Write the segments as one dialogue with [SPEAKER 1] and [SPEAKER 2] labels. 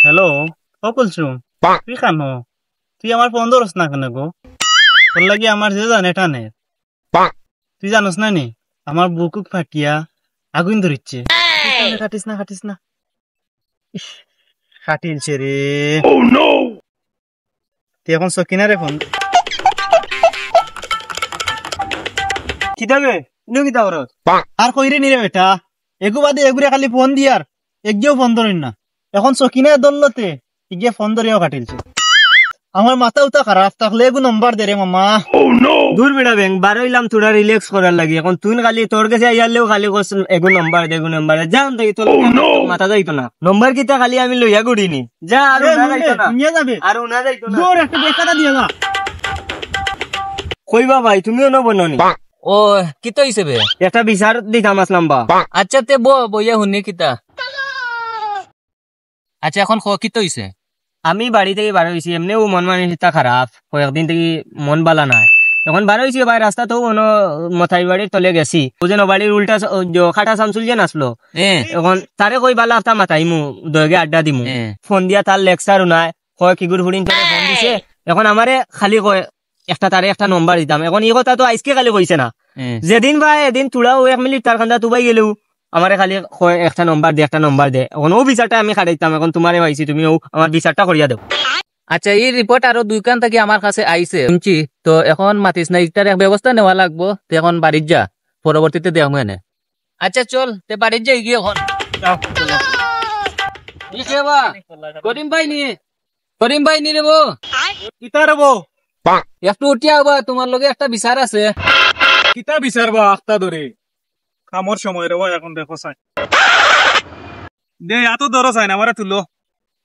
[SPEAKER 1] Hello, ও কুলসুম, তুই কেন? তুই আমার ফোন ধরস না কেন গো? তোর লাগি আমার যে জানে টানে। তুই জানোস না নি আমার বুকুক ফাটিয়া আগুন ধরিচ্ছে। কাটিস না কাটিস না। ইস, কাটিলছে রে। তুই এখন সকিনারে ফোন কিতাবে ইনো কিতা করস? আর কইরে নিরে বেটা, এগু বাদে এগুরে খালি ফোন দিয়ার একগেও ফোন ধরিন না। এখন সকিনা দল্লতে ইগে ফোন ধরিয়াও কাটিলছে। আমার মাথা উতা খারাপ থাকলে এগু নম্বর দে রে মামা। দূর বেড়া ব্যাং বারইলাম তোরা রিল্যাক্স করার লাগি। এখন তুই খালি তোর কাছে আইয়ালেও খালি কস এগু নম্বর দে এগু নম্বর যান তাই তোর মাথা যাইতো না। নম্বর কিতা খালি আমি লইয়া গুড়িনি যা আর না যাইতো না নিয়ে যাবে আর না যাইতো না। দূর একটা বেকাটা দিয়া না কইবা ভাই তুমিও ন বননি।
[SPEAKER 2] ও কিতা হইছে বে?
[SPEAKER 1] একটা বিচার দিতাম আসলাম বা।
[SPEAKER 2] আচ্ছা তে বইয়া শুনি কিতা। আচ্ছা এখন কিতা হইছে?
[SPEAKER 1] আমি বাড়ি থেকে বার হয়েছি, এমনিও মন মানসিকতা খারাপ, কয়েকদিন থেকে মন বালা নাই। এখন বার হয়েছি ভাই রাস্তাতেও কোনো মথাই বাড়ির তলে গেছি, ও যেন বাড়ির উল্টা খাটা শামসুল যেন আসলো। এখন তারে কই বালা একটা মাথাইমু দয়গে আড্ডা দিমু, ফোন দিয়া তার লেকচারও নাই, কয় কিগুর হুড়িন তারে ফোন দিছে। এখন আমারে খালি কয় একটা তারে একটা নম্বর দিতাম। এখন এই কথা তো আজকে খালি কইছে না, যেদিন ভাই এদিন তুড়াও 1 মিনিট তার খান্দা তুবাই গেলেও আমারে খালি একটা নম্বর দে একটা নম্বর দে। এখন ও বিচারটা আমি খাটাইতাম, এখন তোমারে পাইছি তুমি ও আমার বিচারটা করিয়া দেও।
[SPEAKER 2] আচ্ছা এই রিপোর্ট আরো 2 কান থেকে আমার কাছে আইছে শুনছি, তো এখন মাতিস না, ইটার এক ব্যবস্থা নেওয়া লাগবো। তো এখন বাড়ির যা, পরবর্তীতে দেওয়া হয় না। আচ্ছা চল তে বাড়ির যাই গিয়ে এখন করিম ভাই নি রে বো
[SPEAKER 1] কিতা রবো
[SPEAKER 2] একটু উঠিয়া হবা, তোমার লগে একটা বিচার আছে।
[SPEAKER 1] কিতা বিচার বা আখতা ধরে কামর সময় রে ভাই, এখন দেখো চাই দে এত ধরো চাই না আমারে তুলো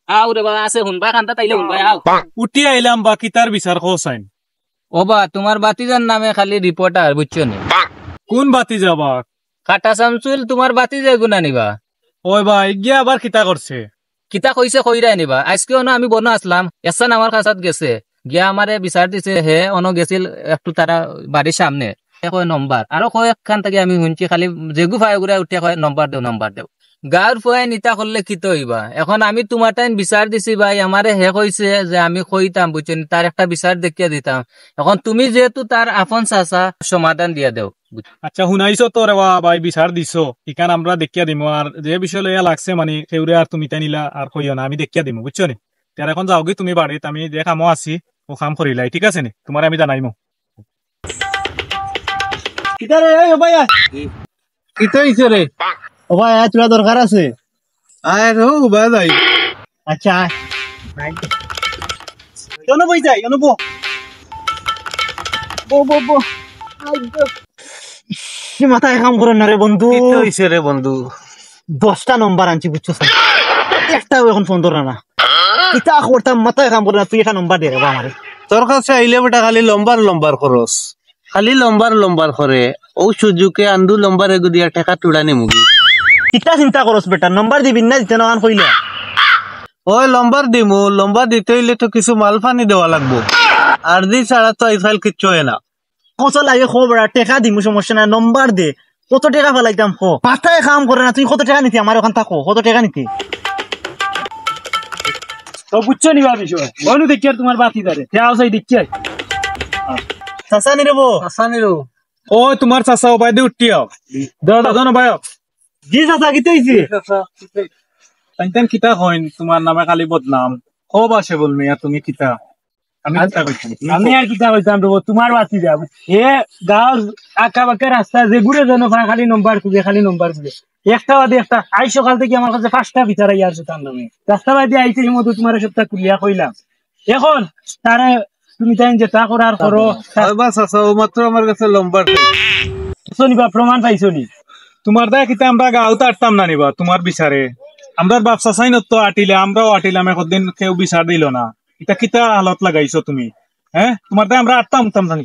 [SPEAKER 2] আও রে বা আছে শুনবা কান্তা তাইলে শুনবা আও
[SPEAKER 1] উঠি আইলাম বা কিতার বিচার কো চাই।
[SPEAKER 2] ও বা তোমার বাতিজার নামে খালি রিপোর্টার বুঝছো নি?
[SPEAKER 1] কোন বাতি যাবা?
[SPEAKER 2] কাটা শামসুল তোমার বাতিজা গুনা নিবা।
[SPEAKER 1] ওই ভাই গিয়া আবার কিতা করছে?
[SPEAKER 2] কিতা কইছে কইরাই নিবা। আজকেও না আমি বনো আসলাম, এসান আমার কাছাত গেছে, গিয়া আমারে বিচার দিছে, হে অন গেছিল একটু তারা বাড়ির সামনে, কয় নম্বর আরো কয়েকখান থেকে আমি শুনছি খালি যেগু ফাই ঘুরে উঠে কয় নম্বর দেও। গাঁর ফুয়াই নিতা করলে কি তো হইবা? এখন আমি তোমার টাইম বিচার দিছি ভাই, আমারে হে কইছে যে আমি কইতাম বুঝছেন, তার একটা বিচার দেখিয়ে দিতাম। এখন তুমি যেহেতু তার আপন চাচা, সমাধান দিয়া দেও।
[SPEAKER 1] আচ্ছা শুনাইছো তো রে ভাই, বিচার দিছো ইকান আমরা দেখিয়া দিমু। আর যে বিষয় লইয়া লাগছে মানে সেউরে আর তুমি তাই নিলা আর কইও না, আমি দেখিয়া দিমু বুঝছো নি। তার এখন যাওগে তুমি বাড়িত, আমি যে কামও আছি ও কাম করিলাই, ঠিক আছে নি? তোমার আমি জানাইমু। কিতা রে ও ভাই,
[SPEAKER 3] কিতা হইছে রে?
[SPEAKER 1] ও ভাই তোরা দরকার আছে।
[SPEAKER 3] আয় রো ভাই যাই।
[SPEAKER 1] আচ্ছা কেন বই যাই কেন বো বো বো বো মাথায় কাম করেন না রে বন্ধু।
[SPEAKER 3] কিতা হইছে রে বন্ধু?
[SPEAKER 1] 10টা নম্বর আনছি বুঝছো, একটাও এখন ফোন ধরে না। কিতা করতাম মাথায় কাম করে না, তুই একটা নম্বর দে রে আমারে।
[SPEAKER 3] তোর কাছে আইলে বেটা খালি লম্বার খরচ, খালি লম্বার করে। ও সুজুকে আন্দু লম্বার এগু দিয়া টাকা তুড়ানি মুগি।
[SPEAKER 1] কিতা চিন্তা করস বেটা, নম্বর দিবি না দিতে না কইলে?
[SPEAKER 3] ওই লম্বার দিমু, লম্বার দিতে হইলে তো কিছু মাল পানি দেওয়া লাগবো, আর দি ছাড়া তো আইফাইল কিচ্ছু হয় না।
[SPEAKER 1] কত লাগে খো বেড়া, টাকা দিমু সমস্যা না, নম্বর দে। কত টাকা ফেলাইতাম খো, মাথায় কাম করে না। তুই কত টাকা নিতি আমার ওখান থাকো, কত টাকা নিতি? তো বুঝছো নিবা বিষয় বলু দেখি আর তোমার বাতি দারে দেখি চাচা নি রেবো
[SPEAKER 3] আসানি রো
[SPEAKER 1] ও তোমার চাচা ও বাইদে উঠিও দাদা ভাই জি চাচা কিতে হইছে তাইতেন কিতা হইন তোমার নামে খালি বদনাম খুব আসে বলমি। আর তুমি কিতা আমি আর কিতা কইতাম রেবো, তোমার বাতি যাব এ গাঁর আঁকা বাঁকা রাস্তা যে ঘুরে যেন খালি নম্বর খুঁজে একটা বাদে একটা। আই সকাল থেকে আমার কাছে 5টা বিচার আইয়া আছে তার নামে। রাস্তা বাদে আইতে এই মতো তোমার সবটা কুলিয়া কইলাম। এখন তারে তুমি তাই যেটা করার করো।
[SPEAKER 3] বাস আসা ও মাত্র আমার কাছে লম্বার
[SPEAKER 1] নিবা প্রমাণ পাইছো নি? তোমার দা কিতা আমরা গাঁওতে আটতাম না নিবা তোমার বিচারে। আমরা ব্যবসা চাই না তো আটিলে, আমরাও আটিলাম, একদিন কেউ বিচার দিল না। এটা কিতা হালত লাগাইছো তুমি? হ্যাঁ তোমার দা আমরা আটতাম জানি।